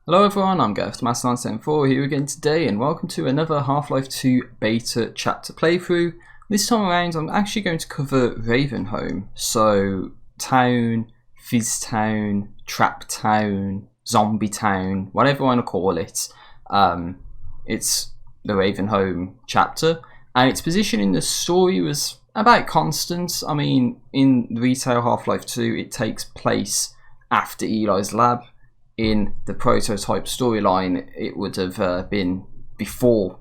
Hello everyone, I'm Master974 here again today, and welcome to another Half-Life 2 beta chapter playthrough. This time around I'm actually going to cover Ravenholm, so Town, Fizz Town, Trap Town, Zombie Town, whatever you want to call it. It's the Ravenholm chapter, and its position in the story was about constant. I mean, in retail Half-Life 2 it takes place after Eli's lab. In the prototype storyline, it would have been before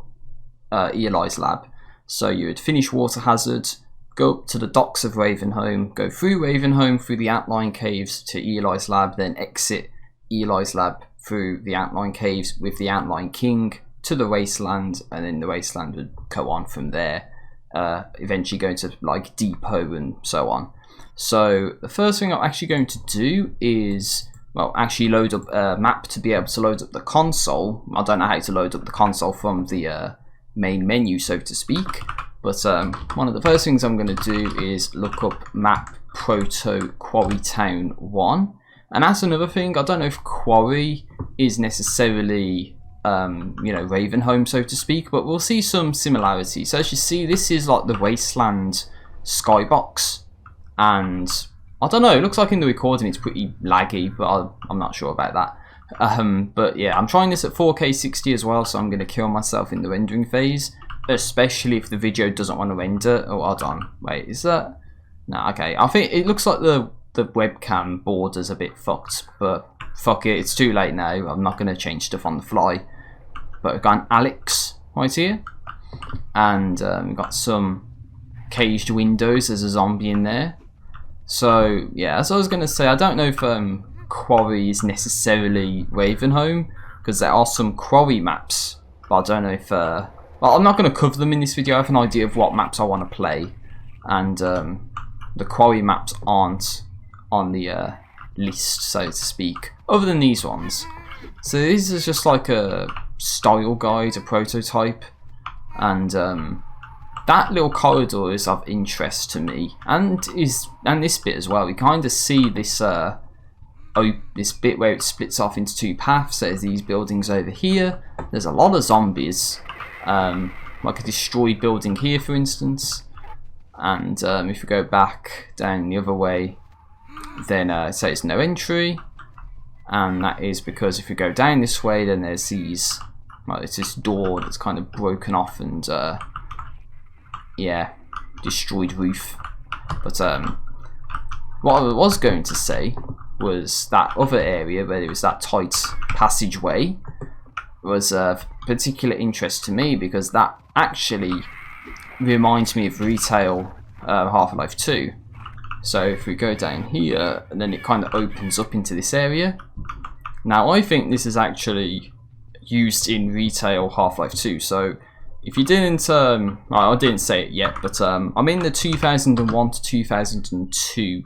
Eli's lab. So you would finish Water Hazard, go up to the docks of Ravenholm, go through Ravenholm through the outline caves to Eli's lab, then exit Eli's lab through the outline caves with the outline king to the wasteland, and then the wasteland would go on from there, eventually going to like Depot and so on. So the first thing I'm actually going to do is, well, actually load up a map to be able to load up the console. I don't know how to load up the console from the main menu, so to speak, but one of the first things I'm going to do is look up map proto Quarry Town 1. And that's another thing, I don't know if Quarry is necessarily Ravenholm, so to speak, but we'll see some similarities. So as you see, this is like the wasteland skybox, and I don't know, it looks like in the recording it's pretty laggy, but I'm not sure about that. But yeah, I'm trying this at 4K 60 as well, so I'm going to kill myself in the rendering phase, especially if the video doesn't want to render. Oh, hold on, wait, is that? No, okay, I think it looks like the webcam border's a bit fucked, but fuck it, it's too late now, I'm not going to change stuff on the fly. But we've got an Alex right here, and we've got some caged windows, there's a zombie in there. So yeah, as I was going to say, I don't know if Quarry is necessarily Ravenholm, because there are some Quarry maps, but I don't know if well, I'm not going to cover them in this video. I have an idea of what maps I want to play, and the Quarry maps aren't on the list, so to speak, other than these ones. So this is just like a style guide, a prototype, and that little corridor is of interest to me, and this bit as well. We kind of see this this bit where it splits off into two paths. There's these buildings over here. There's a lot of zombies, like a destroyed building here, for instance. And if we go back down the other way, then it says no entry, and that is because if we go down this way, then there's these. Well, it's this door that's kind of broken off and. Yeah, destroyed roof. But what I was going to say was that other area where there was that tight passageway was of particular interest to me, because that actually reminds me of retail Half-Life 2. So if we go down here, and then it kind of opens up into this area. Now I think this is actually used in retail Half-Life 2. So if you didn't, I didn't say it yet, but I'm in the 2001 to 2002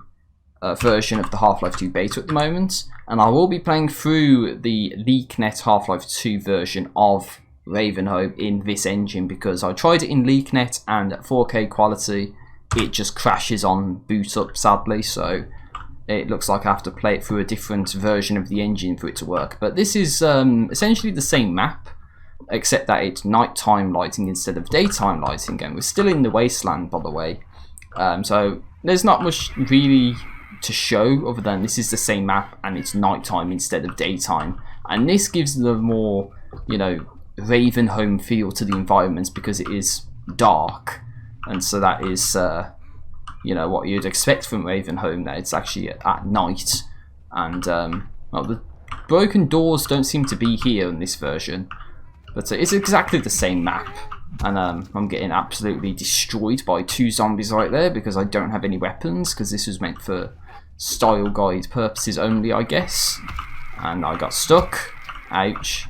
version of the Half-Life 2 beta at the moment, and I will be playing through the LeakNet Half-Life 2 version of Ravenholm in this engine, because I tried it in LeakNet and at 4K quality it just crashes on boot up, sadly, so it looks like I have to play it through a different version of the engine for it to work. But this is essentially the same map, except that it's nighttime lighting instead of daytime lighting, and we're still in the wasteland, by the way. So there's not much really to show other than this is the same map and it's nighttime instead of daytime, and this gives the more, Ravenholm feel to the environments, because it is dark, and so that is what you'd expect from Ravenholm, that it's actually at night. And well, the broken doors don't seem to be here in this version. But it's exactly the same map, and I'm getting absolutely destroyed by two zombies right there because I don't have any weapons, because this was meant for style guide purposes only, I guess. And I got stuck. Ouch.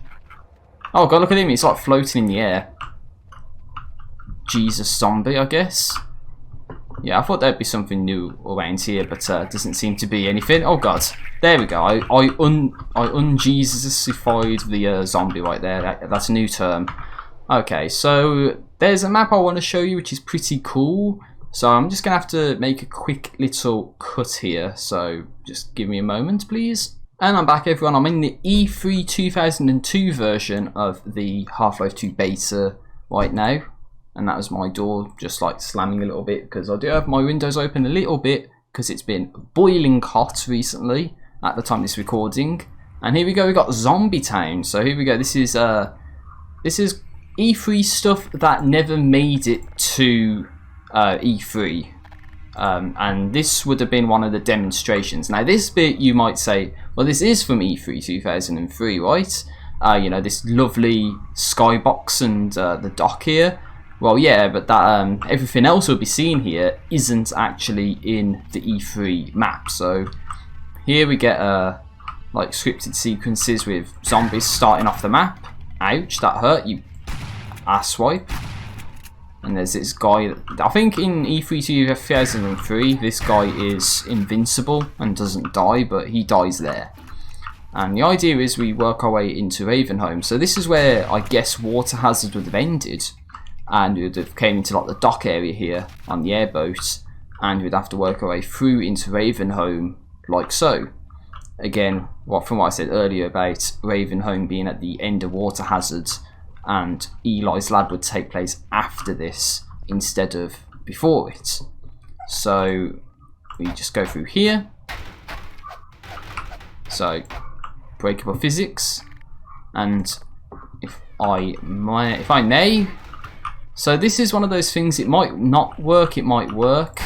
Oh god, look at him, he's like floating in the air. Jesus zombie, I guess. Yeah, I thought there'd be something new around here, but doesn't seem to be anything. Oh god, there we go. I un-Jesus-ified the zombie right there. That's a new term. Okay, so there's a map I want to show you, which is pretty cool. So I'm just gonna have to make a quick little cut here. So just give me a moment, please. And I'm back, everyone. I'm in the E3 2002 version of the Half-Life 2 beta right now. And that was my door just like slamming a little bit because I do have my windows open a little bit because it's been boiling hot recently at the time of this recording. And here we go, we got Zombie Town. So here we go, this is E3 stuff that never made it to E3. And this would have been one of the demonstrations. Now this bit you might say, well, this is from E3 2003, right? You know, this lovely skybox and the dock here. Well, yeah, but that everything else we'll be seeing here isn't actually in the E3 map. So here we get like scripted sequences with zombies starting off the map. Ouch, that hurt, you asswipe. And there's this guy, I think in E3 2003, this guy is invincible and doesn't die, but he dies there. And the idea is we work our way into Ravenholm. So this is where I guess Water Hazard would have ended. And we would have came into like the dock area here on the airboat. And we'd have to work our way through into Ravenholm like so. Again, from what I said earlier about Ravenholm being at the end of Water Hazard. And Eli's lab would take place after this instead of before it. So we just go through here. So breakable physics, and if I may, so this is one of those things. It might not work. It might work.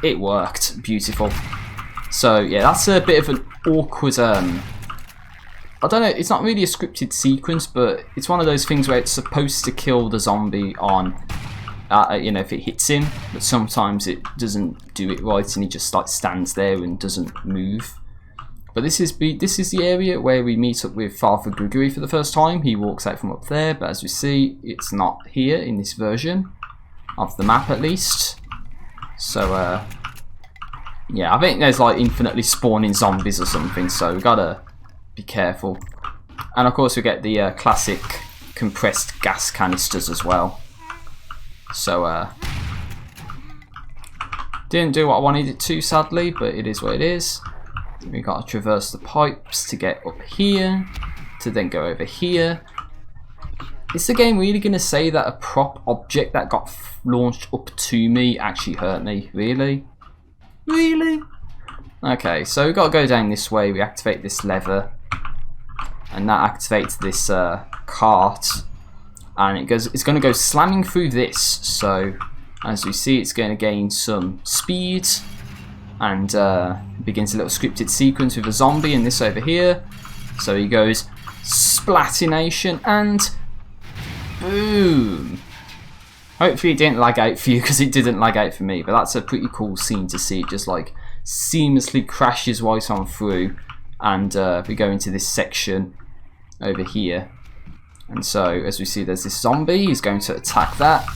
It worked. Beautiful. So yeah, that's a bit of an awkward. I don't know, it's not really a scripted sequence, but it's one of those things where it's supposed to kill the zombie on, you know, if it hits him, but sometimes it doesn't do it right and he just like stands there and doesn't move. But this is the area where we meet up with Father Grigori for the first time. He walks out from up there, but as we see, it's not here in this version of the map at least. So yeah, I think there's like infinitely spawning zombies or something, so we gotta be careful. And of course we get the classic compressed gas canisters as well. So didn't do what I wanted it to, sadly, but it is what it is. We got to traverse the pipes to get up here, to then go over here. Is the game really going to say that a prop object that got launched up to me actually hurt me? Really? Really? Okay, so we've got to go down this way. We activate this lever, and that activates this cart, and it's going to go slamming through this. So as we see, it's going to gain some speed, and begins a little scripted sequence with a zombie and this over here. So he goes splatination and boom. Hopefully it didn't lag out for you, because it didn't lag out for me, but that's a pretty cool scene to see. It just like seamlessly crashes right on through, and we go into this section over here. And so as we see, there's this zombie. He's going to attack that,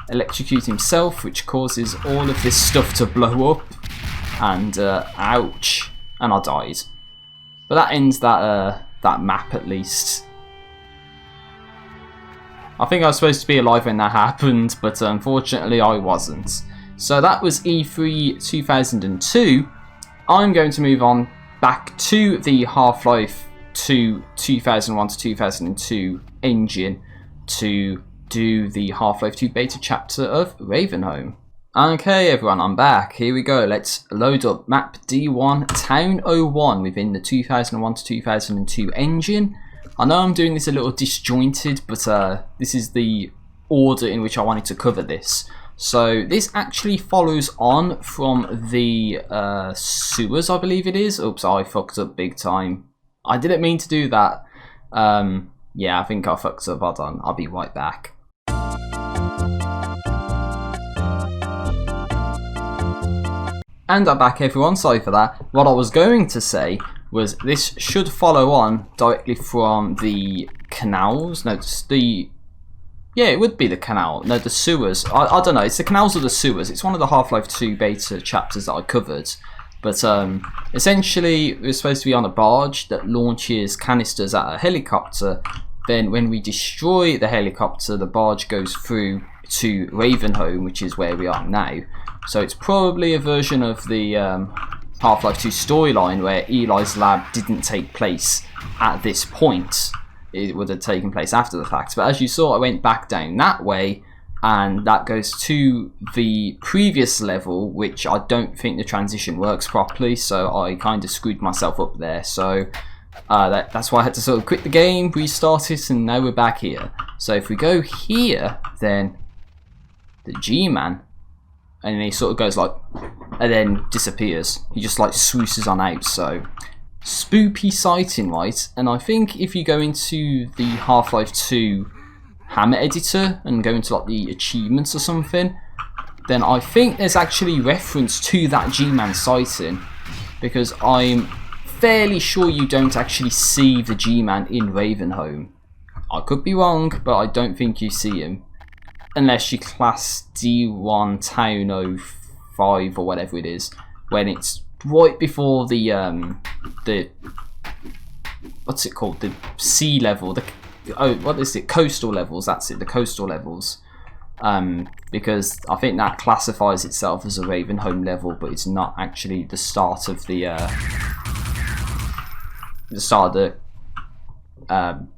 electrocute himself, which causes all of this stuff to blow up, and ouch, and I died. But that ends that map at least. I think I was supposed to be alive when that happened, but unfortunately I wasn't. So that was E3 2002. I'm going to move on back to the Half-Life 2 2001 to 2002 engine to do the Half-Life 2 beta chapter of Ravenholm. Okay everyone, I'm back. Here we go. Let's load up map D1 Town 01 within the 2001 to 2002 engine. I know I'm doing this a little disjointed, but this is the order in which I wanted to cover this. So this actually follows on from the sewers, I believe it is. Oops, I fucked up big time. I didn't mean to do that. Yeah, I think I fucked up. Hold on, I'll be right back. And I'm back everyone, sorry for that. What I was going to say was this should follow on directly from the canals. No, yeah, it would be the canal. No, the sewers. I don't know, it's the canals or the sewers. It's one of the Half-Life 2 beta chapters that I covered. But essentially, we're supposed to be on a barge that launches canisters at a helicopter. Then when we destroy the helicopter, the barge goes through to Ravenholm, which is where we are now. So it's probably a version of the Half-Life 2 storyline where Eli's lab didn't take place at this point. It would have taken place after the fact. But as you saw, I went back down that way, and that goes to the previous level, which I don't think the transition works properly, so I kind of screwed myself up there. So that's why I had to sort of quit the game, restart it, and now we're back here. So if we go here, then the G-Man, and he sort of goes like, and then disappears. He just like swooses on out. So spoopy sighting, right? And I think if you go into the Half-Life 2 Hammer editor and go into like the achievements or something, then I think there's actually reference to that G-Man sighting, because I'm fairly sure you don't actually see the G-Man in Ravenholm. I could be wrong, but I don't think you see him. Unless you class D1 Town 05 or whatever it is, when it's right before the what's it called? The sea level, what is it? Coastal levels, that's it, the coastal levels. Because I think that classifies itself as a Ravenholm level, but it's not actually the start of the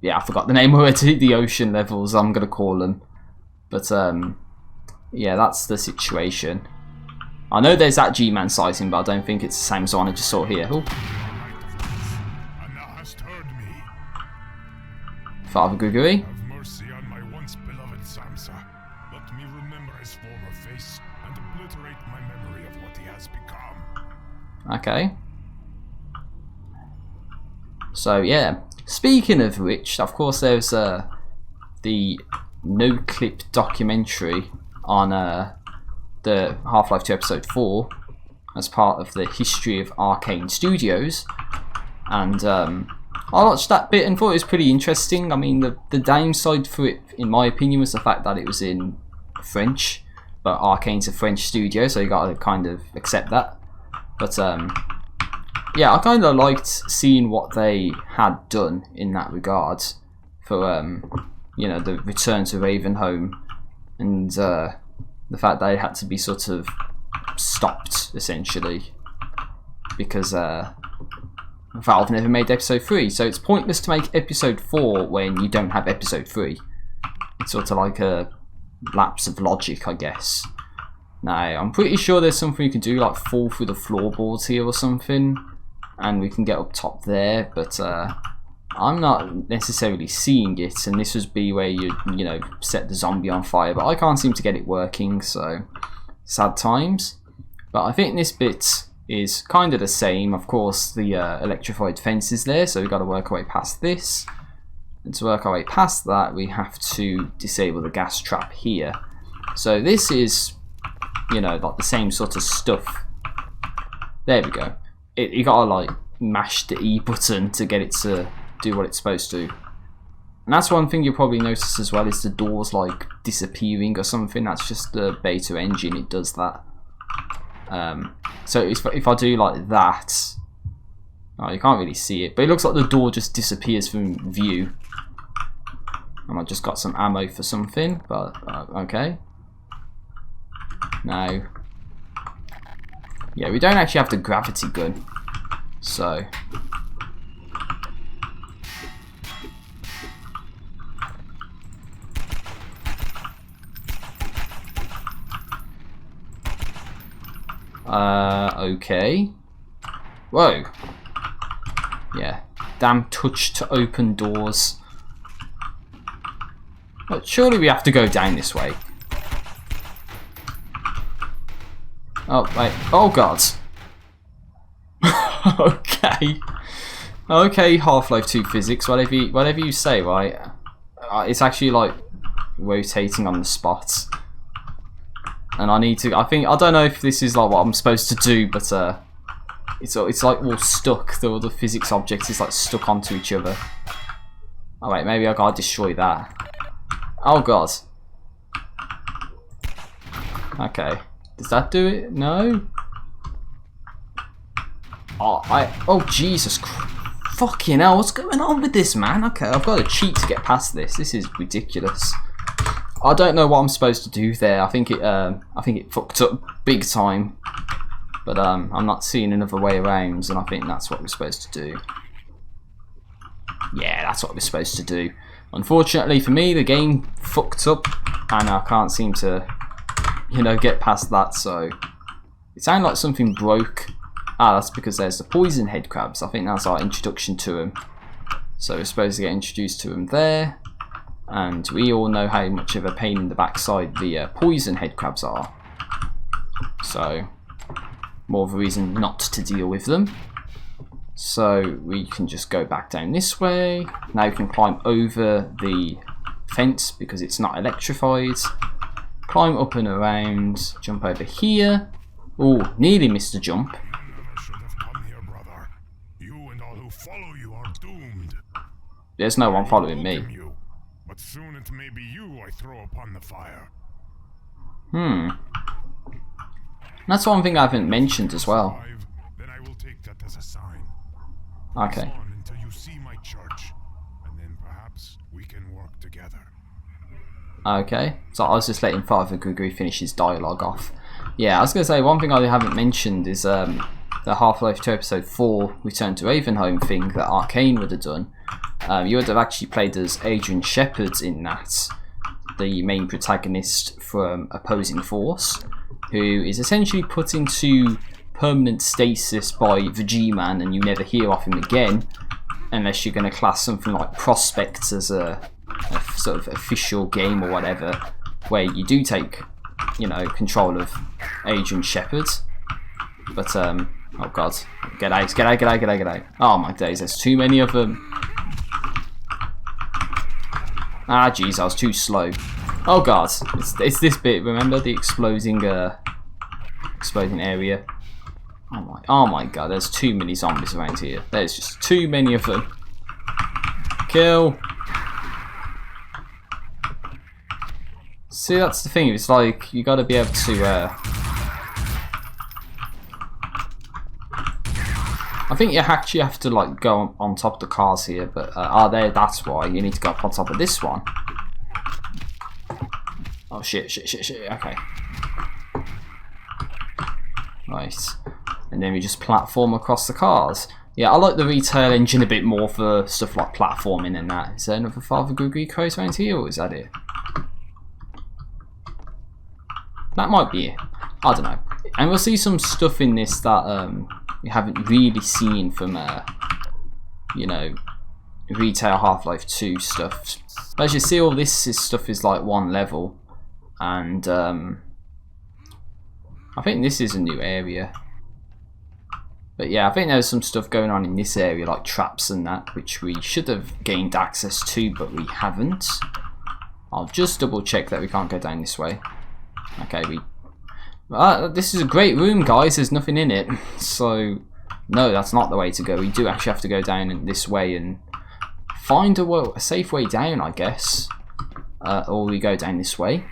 yeah, I forgot the name already, the ocean levels, I'm gonna call them. But yeah, that's the situation. I know there's that G-Man sighting, but I don't think it's the same as the one I just saw here. Ooh. Father Grigori. Have mercy on my once beloved Samsa. Let me remember his former face and obliterate my memory of what he has become. Okay. So yeah, speaking of which, of course there's the no-clip documentary on the Half-Life 2 Episode 4 as part of the history of Arcane Studios, and I watched that bit and thought it was pretty interesting. I mean, the downside for it, in my opinion, was the fact that it was in French, but Arcane's a French studio, so you gotta kind of accept that. But yeah, I kind of liked seeing what they had done in that regard for you know, the return to Ravenholm, and the fact that it had to be sort of stopped essentially because Valve never made episode 3, so it's pointless to make episode 4 when you don't have episode 3. It's sort of like a lapse of logic, I guess. Now, I'm pretty sure there's something you can do, like fall through the floorboards here or something, and we can get up top there, but I'm not necessarily seeing it, and this would be where you know, set the zombie on fire, but I can't seem to get it working, so sad times. But I think this bit is kind of the same. Of course, the electrified fence is there, so we've got to work our way past this, and to work our way past that we have to disable the gas trap here. So this is, you know, like the same sort of stuff. There we go. You gotta like mash the E button to get it to do what it's supposed to. And that's one thing you'll probably notice as well, is the doors like disappearing or something. That's just the beta engine, it does that. So if I do like that, oh, you can't really see it, but it looks like the door just disappears from view. And I just got some ammo for something, but okay. Now, yeah, we don't actually have the gravity gun, so okay. Whoa. Yeah. Damn touch to open doors. But surely we have to go down this way. Oh, wait. Oh, God. Okay. Okay, Half-Life 2 physics, whatever you say, right? It's actually, like, rotating on the spot. And I need to, I don't know if this is like what I'm supposed to do, but it's like all stuck. The physics objects is like stuck onto each other. Oh wait, maybe I gotta destroy that. Oh god. Okay, does that do it? No. Oh Jesus Christ. Fucking hell, what's going on with this, man? Okay, I've got to cheat to get past this. This is ridiculous. I don't know what I'm supposed to do there. I think it fucked up big time. But I'm not seeing another way around, and I think that's what we're supposed to do. Yeah, that's what we're supposed to do. Unfortunately for me, the game fucked up, and I can't seem to, you know, get past that. So it sounded like something broke. Ah, that's because there's the poison head crabs. I think that's our introduction to them. So we're supposed to get introduced to them there. And we all know how much of a pain in the backside the poison head crabs are. So more of a reason not to deal with them. So we can just go back down this way. Now we can climb over the fence because it's not electrified. Climb up and around. Jump over here. Oh, nearly missed a jump. There's no one following me. But soon it may be you I throw upon the fire. That's one thing I haven't mentioned as well. Then I will take that as a sign. Okay. On until you see my church, and then perhaps we can work together. Okay. So I was just letting Father Grigori finish his dialogue off. Yeah, I was going to say one thing I haven't mentioned is the Half-Life 2 Episode 4 Return to Ravenholm thing that Arcane would have done. You would have actually played as Adrian Shepard in that, the main protagonist from Opposing Force, who is essentially put into permanent stasis by the G-Man, and you never hear of him again unless you're going to class something like Prospects as a sort of official game or whatever, where you do take, you know, control of Adrian Shepard. But oh god, get out, get out, get out, get out, get out. Oh my days, there's too many of them. Ah jeez, I was too slow. Oh god, it's this bit, remember, the exploding area. Oh my god, there's too many zombies around here. There's just too many of them. Kill. See, that's the thing, it's like, you gotta be able to I think you actually have to like go on top of the cars here, but there, that's why you need to go up on top of this one. Oh shit, okay. Right. And then we just platform across the cars. Yeah, I like the retail engine a bit more for stuff like platforming and that. Is there another Father Grigori quote around here, or is that it? That might be it. I don't know. And we'll see some stuff in this that we haven't really seen from, you know, retail Half-Life 2 stuff. But as you see, all this stuff is like one level, and I think this is a new area. But yeah, I think there's some stuff going on in this area, like traps and that, which we should have gained access to, but we haven't. I'll just double check that we can't go down this way. Okay, this is a great room, guys. There's nothing in it, so no, that's not the way to go. We do actually have to go down this way and find a safe way down, I guess, or we go down this way.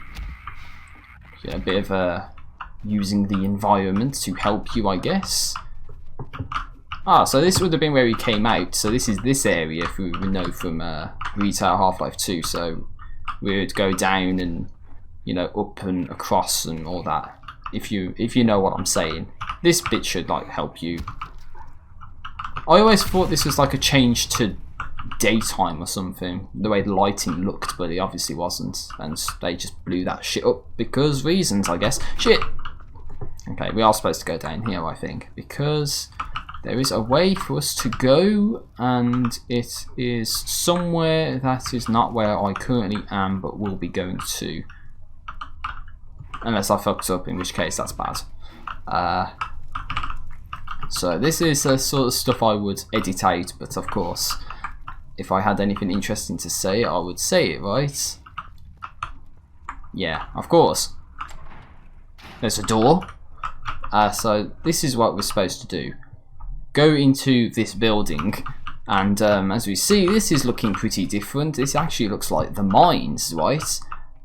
Yeah, a bit of using the environment to help you, I guess. So this would have been where we came out. So this is this area, if we know from retail Half-Life 2. So we would go down and, you know, up and across and all that. If you know what I'm saying, this bit should like help you. I always thought this was like a change to daytime or something, the way the lighting looked, but it obviously wasn't, and they just blew that shit up because reasons, I guess. Shit. Okay, we are supposed to go down here, I think, because there is a way for us to go, and it is somewhere that is not where I currently am, but will be going to. Unless I fucked up, in which case that's bad. So this is the sort of stuff I would edit out, but of course, if I had anything interesting to say, I would say it, right? Yeah, of course. There's a door. So this is what we're supposed to do. Go into this building, and as we see, this is looking pretty different. This actually looks like the mines, right?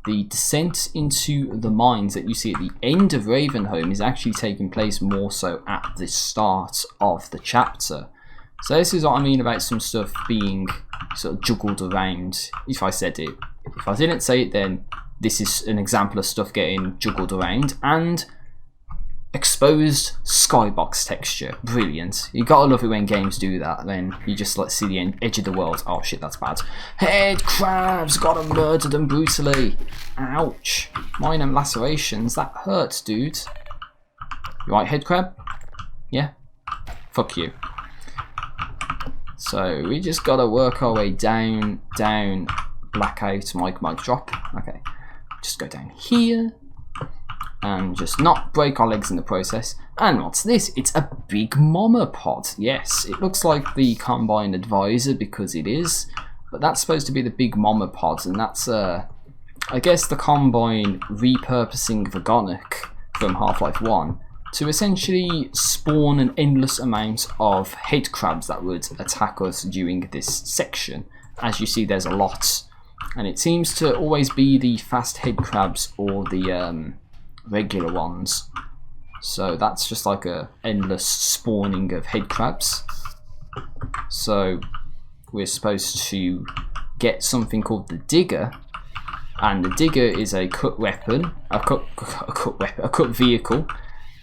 The descent into the mines that you see at the end of Ravenholm is actually taking place more so at the start of the chapter. So this is what I mean about some stuff being sort of juggled around, if I said it. If I didn't say it, then this is an example of stuff getting juggled around. And exposed skybox texture. Brilliant. You gotta love it when games do that. Then you just like see the edge of the world. Oh shit, that's bad. Head crabs, gotta murder them brutally. Ouch. Minor lacerations, that hurts, dude. You right, head crab? Yeah? Fuck you. So we just gotta work our way down, blackout, mic drop. Okay, just go down here and just not break our legs in the process. And what's this? It's a big mama pod. Yes, it looks like the Combine Advisor because it is, but that's supposed to be the big mama pod, and that's I guess the Combine repurposing Vagonic from Half-Life 1 to essentially spawn an endless amount of head crabs that would attack us during this section. As you see, there's a lot, and it seems to always be the fast head crabs or the regular ones. So that's just like a endless spawning of head crabs. So we're supposed to get something called the digger, and the digger is a cut weapon, a cut vehicle.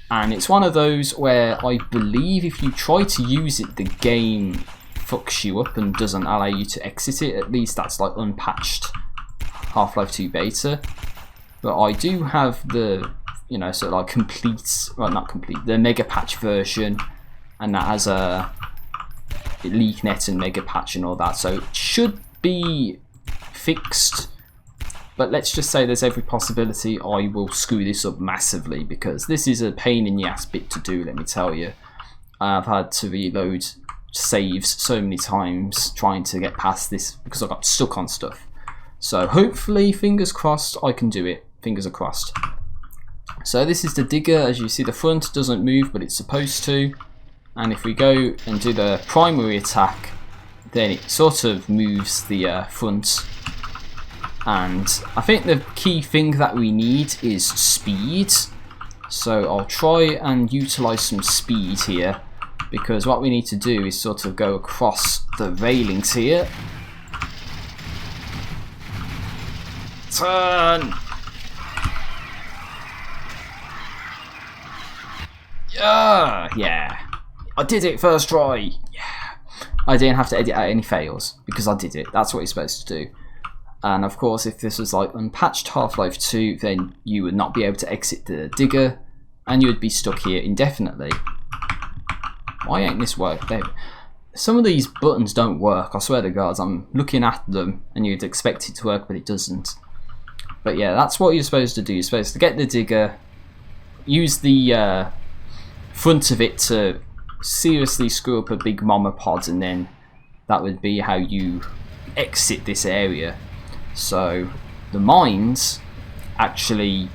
And it's one of those where I believe if you try to use it, the game fucks you up and doesn't allow you to exit it. At least that's like unpatched Half-Life 2 beta. But I do have the, you know, sort of like complete, well not complete, the mega patch version, and that has a LeakNet and mega patch and all that. So it should be fixed. But let's just say there's every possibility I will screw this up massively, because this is a pain in the ass bit to do, let me tell you. I've had to reload saves so many times trying to get past this because I got stuck on stuff. So hopefully, fingers crossed, I can do it. Fingers are crossed. So this is the digger. As you see, the front doesn't move, but it's supposed to. And if we go and do the primary attack, then it sort of moves the front. And I think the key thing that we need is speed. So I'll try and utilize some speed here, because what we need to do is sort of go across the railings here. Turn! Yeah. I did it first try. Yeah. I didn't have to edit out any fails because I did it. That's what you're supposed to do. And of course, if this was like unpatched Half-Life 2, then you would not be able to exit the digger, and you would be stuck here indefinitely. Why ain't this work? Some of these buttons don't work, I swear to God. I'm looking at them, and you'd expect it to work, but it doesn't. But yeah, that's what you're supposed to do. You're supposed to get the digger, use the front of it to seriously screw up a big mama pod, and then that would be how you exit this area. So the mines actually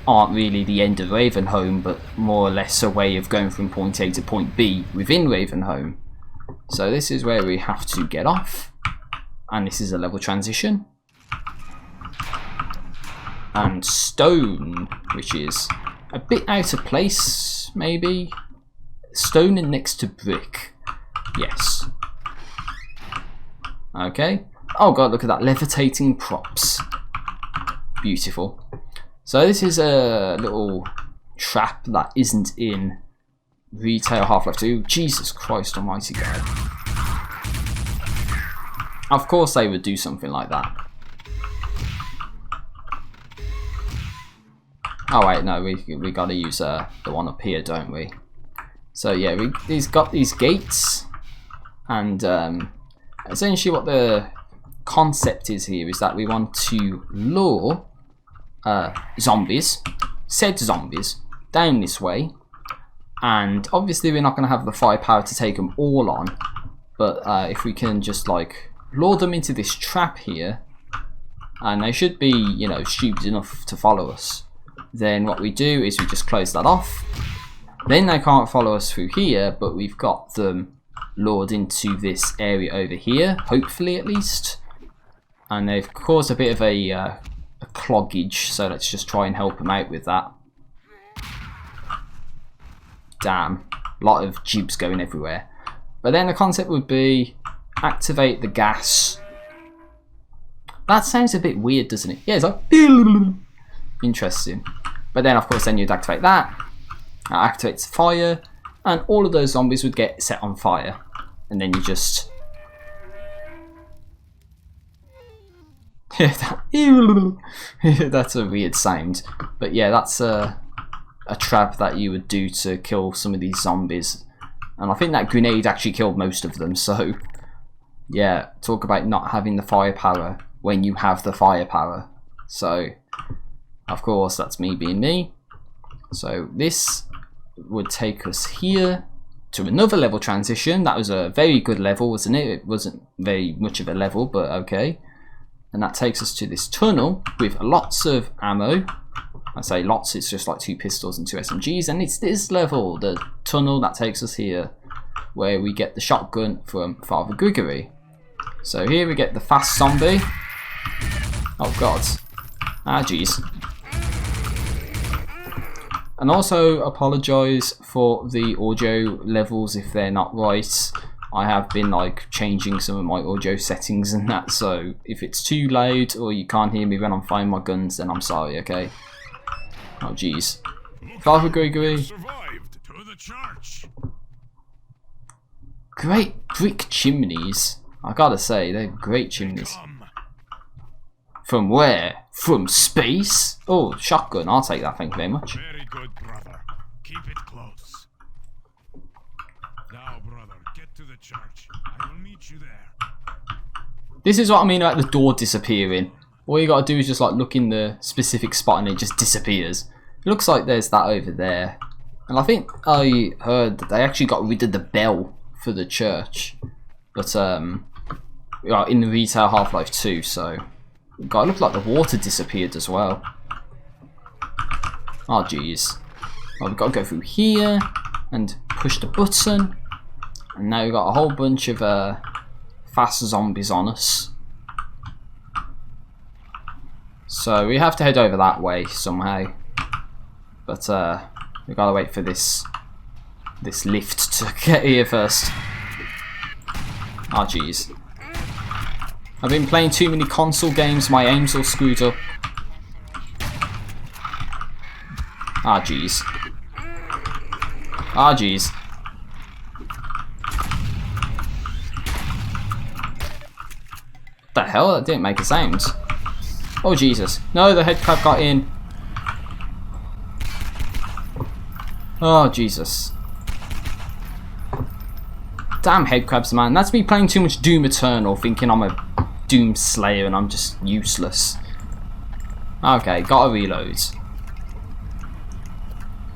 aren't really the end of Ravenholm, but more or less a way of going from point A to point B within Ravenholm. So this is where we have to get off, and this is a level transition. And stone, which is a bit out of place, maybe. Stone and next to brick. Yes. Okay. Oh god, look at that, levitating props. Beautiful. So this is a little trap that isn't in retail Half-Life 2. Jesus Christ almighty God. Of course they would do something like that. Oh wait, no, we gotta use the one up here, don't we? So yeah, we've got these gates, and essentially what the concept is here is that we want to lure said zombies, down this way, and obviously we're not going to have the firepower to take them all on, but if we can just like lure them into this trap here, and they should be, you know, stupid enough to follow us, then what we do is we just close that off. Then they can't follow us through here, but we've got them lured into this area over here, hopefully at least. And they've caused a bit of a cloggage, so let's just try and help them out with that. Damn, a lot of jibs going everywhere. But then the concept would be activate the gas. That sounds a bit weird, doesn't it? Yeah, it's like interesting. But then of course then you'd activate that, That activates fire, and all of those zombies would get set on fire. And then you just... That's a weird sound. But yeah, that's a trap that you would do to kill some of these zombies. And I think that grenade actually killed most of them, so... Yeah, talk about not having the firepower when you have the firepower. So, of course, that's me being me. So this would take us here to another level transition. That was a very good level, wasn't it? It wasn't very much of a level, but okay. And that takes us to this tunnel with lots of ammo. I say lots, it's just like 2 pistols and 2 SMGs. And it's this level, the tunnel, that takes us here, where we get the shotgun from Father Grigori. So here we get the fast zombie. Oh god. Ah jeez. And also apologise for the audio levels if they're not right. I have been like changing some of my audio settings and that, so if it's too loud or you can't hear me when I'm firing my guns, then I'm sorry, okay? Oh jeez. Father Grigori. Survived to the church. Great brick chimneys. I gotta say, they're great chimneys. From where? From space? Oh, shotgun. I'll take that, thank you very much. Very good, brother. Keep it close. Now, brother, get to the church. I will meet you there. This is what I mean about the door disappearing. All you gotta do is just like look in the specific spot and it just disappears. It looks like there's that over there. And I think I heard that they actually got rid of the bell for the church. But in the retail Half-Life 2, so God, it looked like the water disappeared as well. Oh jeez. Well, we've got to go through here and push the button. And now we've got a whole bunch of fast zombies on us. So we have to head over that way somehow. But we've got to wait for this lift to get here first. Oh jeez. I've been playing too many console games, my aim's all screwed up. Ah jeez. Ah jeez. The hell? That didn't make a sound. Oh Jesus. No, the head crab got in. Oh Jesus. Damn head crabs, man. That's me playing too much Doom Eternal, thinking I'm a Doom Slayer and I'm just useless. Okay, gotta reload.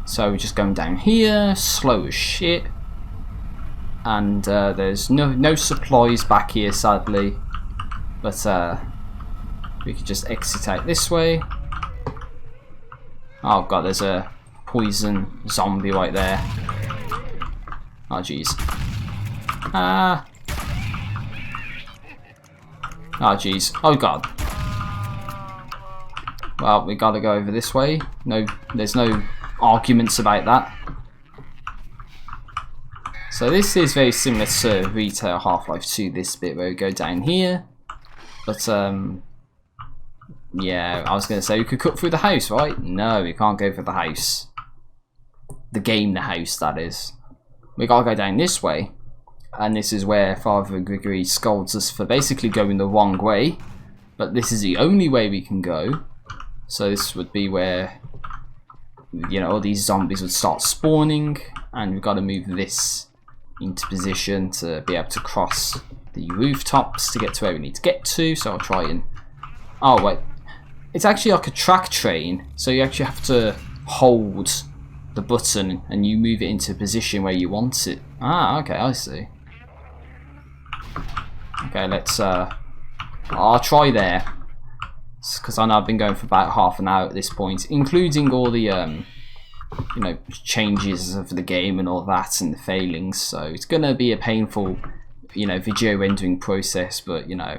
So we're just going down here, slow as shit. And there's no supplies back here, sadly. But we could just exit out this way. Oh god, there's a poison zombie right there. Oh jeez. Ah. Oh jeez. Oh god. Well, we gotta go over this way. No, there's no arguments about that. So this is very similar to retail Half-Life 2, this bit where we go down here. But yeah, I was gonna say we could cut through the house, right? No, we can't go through the house. The game, the house, that is. We gotta go down this way. And this is where Father Grigori scolds us for basically going the wrong way. But this is the only way we can go. So this would be where, you know, all these zombies would start spawning. And we've got to move this into position to be able to cross the rooftops to get to where we need to get to. So I'll try and... Oh, wait. It's actually like a track train. So you actually have to hold the button and you move it into a position where you want it. Ah, okay, I see. Okay, let's I'll try there, because I know I've been going for about half an hour at this point, including all the you know, changes of the game and all that and the failings. So it's gonna be a painful, you know, video rendering process, but you know,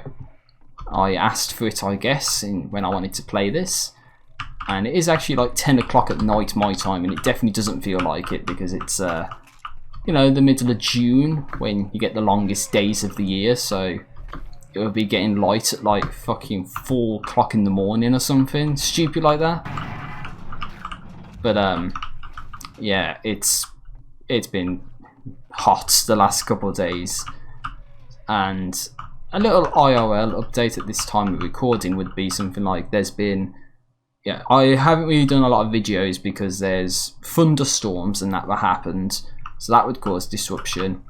I asked for it, I guess, when I wanted to play this. And it is actually like 10 o'clock at night my time, and it definitely doesn't feel like it, because it's you know, the middle of June when you get the longest days of the year, so it will be getting light at like fucking 4 o'clock in the morning or something stupid like that. But yeah, it's been hot the last couple of days, and a little IRL update at this time of recording would be something like there's been, yeah, I haven't really done a lot of videos because there's thunderstorms and that happened, so that would cause disruption.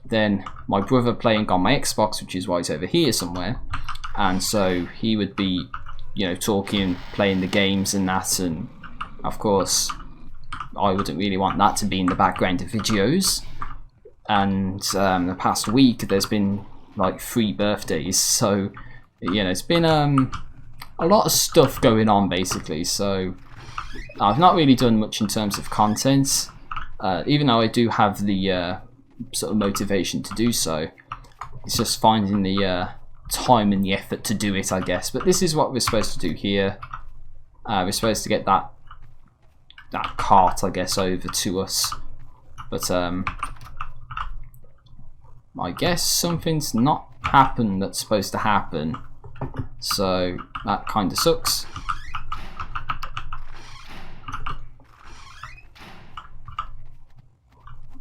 Then my brother playing on my Xbox, which is why it's over here somewhere, and so he would be, you know, talking, playing the games and that, and of course I wouldn't really want that to be in the background of videos. And the past week there's been like 3 birthdays, so you know, it's been a lot of stuff going on basically, so I've not really done much in terms of content, even though I do have the sort of motivation to do so. It's just finding the time and the effort to do it, I guess. But this is what we're supposed to do here. We're supposed to get that cart, I guess, over to us, but I guess something's not happened that's supposed to happen, so that kind of sucks.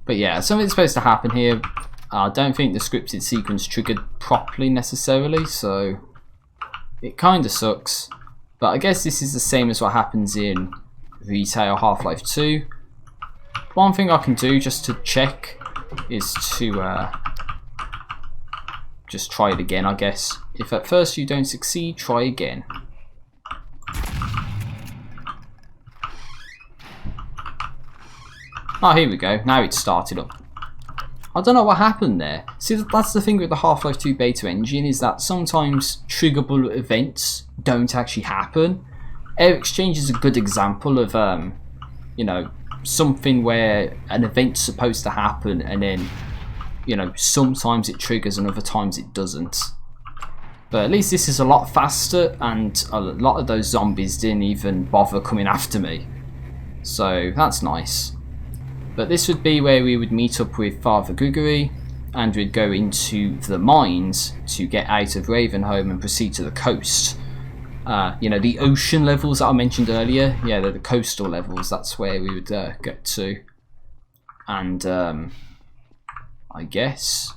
But yeah, something's supposed to happen here. I don't think the scripted sequence triggered properly necessarily, so it kind of sucks. But I guess this is the same as what happens in Retail Half-Life 2. One thing I can do just to check is to just try it again, I guess. If at first you don't succeed, try again. Oh, here we go. Now it's started up. I don't know what happened there. See, that's the thing with the Half-Life 2 beta engine, is that sometimes triggerable events don't actually happen. Air Exchange is a good example of, you know, something where an event's supposed to happen and then, you know, sometimes it triggers and other times it doesn't. But at least this is a lot faster, and a lot of those zombies didn't even bother coming after me. So that's nice. But this would be where we would meet up with Father Grigori, and we'd go into the mines to get out of Ravenholm and proceed to the coast. You know, the ocean levels that I mentioned earlier, yeah, they're the coastal levels, that's where we would get to. And I guess,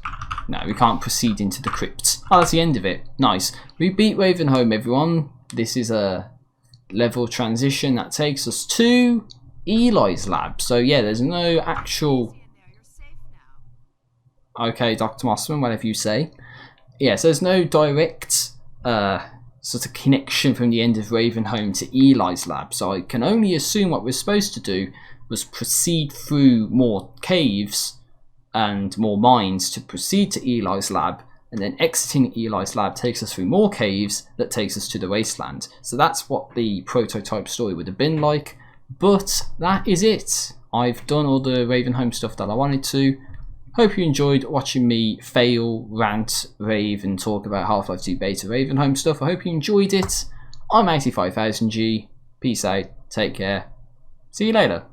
no, we can't proceed into the crypt. Oh, that's the end of it. Nice. We beat Ravenholm, everyone. This is a level transition that takes us to Eli's lab. So yeah, there's no actual... Okay, Dr. Mossman, whatever you say. Yes, there's no direct sort of connection from the end of Ravenholm to Eli's lab. So I can only assume what we're supposed to do was proceed through more caves and more mines to proceed to Eli's lab, and then exiting Eli's lab takes us through more caves that takes us to the wasteland. So that's what the prototype story would have been like. But that is it. I've done all the Ravenholm stuff that I wanted to. Hope you enjoyed watching me fail, rant, rave and talk about Half-Life 2 beta Ravenholm stuff. I hope you enjoyed it. I'm 85000G. Peace out. Take care. See you later.